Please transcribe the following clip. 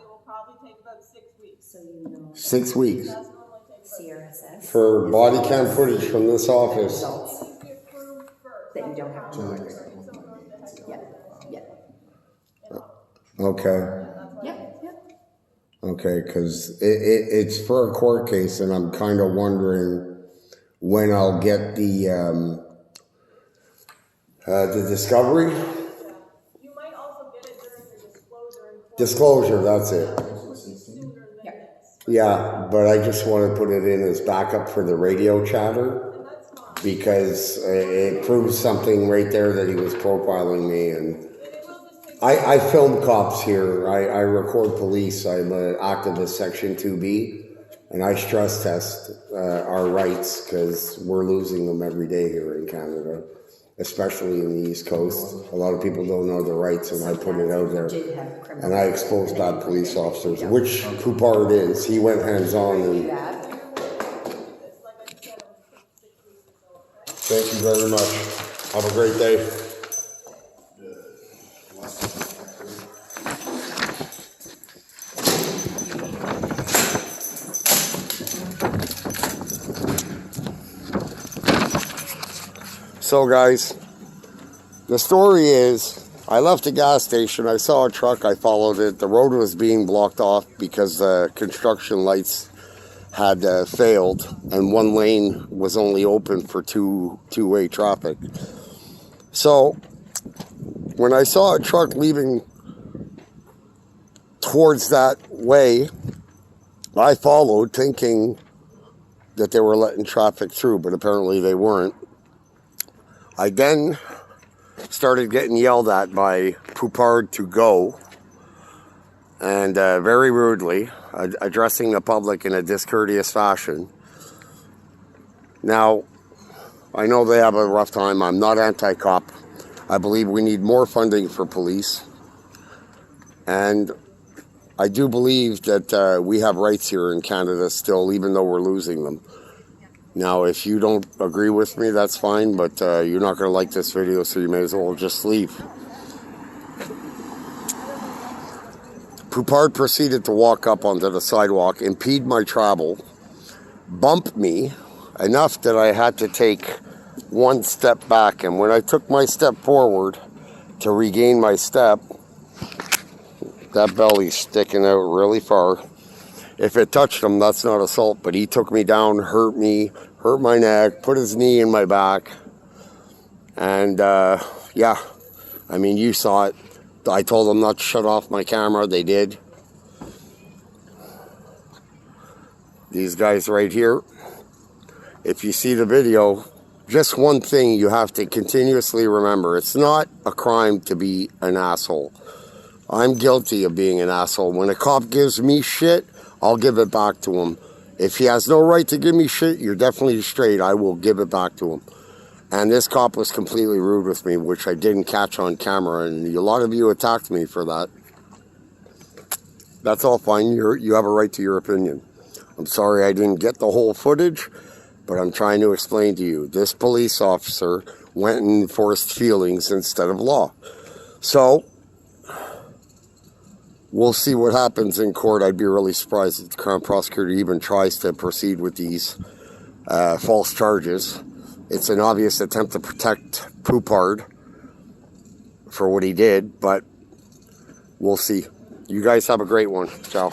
it will probably take about 6 weeks. So you know. 6 weeks. It does normally take about 6 weeks. CRSS. For body cam footage from this office. Results It needs to be approved first. that you don't have to monitor. Yeah. Okay. Yep. Okay, because it's for a court case, and I'm kind of wondering when I'll get the discovery. You might also get it during the disclosure in court. Disclosure, that's it. Sooner than this. Yeah, but I just want to put it in as backup for the radio chatter, And that's fine. because it proves something right there that he was profiling me. And And it will just take. I film cops here. I record police. I'm an activist, Section 2B, and I stress test our rights, because we're losing them every day here in Canada, especially in the East Coast. A lot of people don't know their rights, and I put it out there. Did have criminal. And I expose bad police officers, which Coupard is. He went hands-on. And It's like I said, it will take 6 weeks or so. Okay? thank you very much. Have a great day. So guys, the story is, I left the gas station, I saw a truck, I followed it. The road was being blocked off because the construction lights had failed, and one lane was only open for two-way traffic. So when I saw a truck leaving towards that way, I followed, thinking that they were letting traffic through, but apparently they weren't. I then started getting yelled at by Poupard to go, and very rudely, addressing the public in a discourteous fashion. Now, I know they have a rough time. I'm not anti-cop. I believe we need more funding for police. And I do believe that we have rights here in Canada still, even though we're losing them. Now, if you don't agree with me, that's fine, but you're not going to like this video, so you may as well just leave. Poupard proceeded to walk up onto the sidewalk, impede my travel, bump me enough that I had to take one step back. And when I took my step forward to regain my step, that belly's sticking out really far. If it touched him, that's not assault, but he took me down, hurt me, hurt my neck, put his knee in my back. And yeah, I mean, you saw it. I told them not to shut off my camera. They did. These guys right here, if you see the video, just one thing you have to continuously remember. It's not a crime to be an asshole. I'm guilty of being an asshole. When a cop gives me shit, I'll give it back to him. If he has no right to give me shit, you're definitely straight. I will give it back to him. And this cop was completely rude with me, which I didn't catch on camera. And a lot of you attacked me for that. That's all fine. You have a right to your opinion. I'm sorry I didn't get the whole footage, but I'm trying to explain to you. This police officer went and enforced feelings instead of law. So we'll see what happens in court. I'd be really surprised if the Crown Prosecutor even tries to proceed with these false charges. It's an obvious attempt to protect Poupard for what he did, but we'll see. You guys have a great one. Ciao.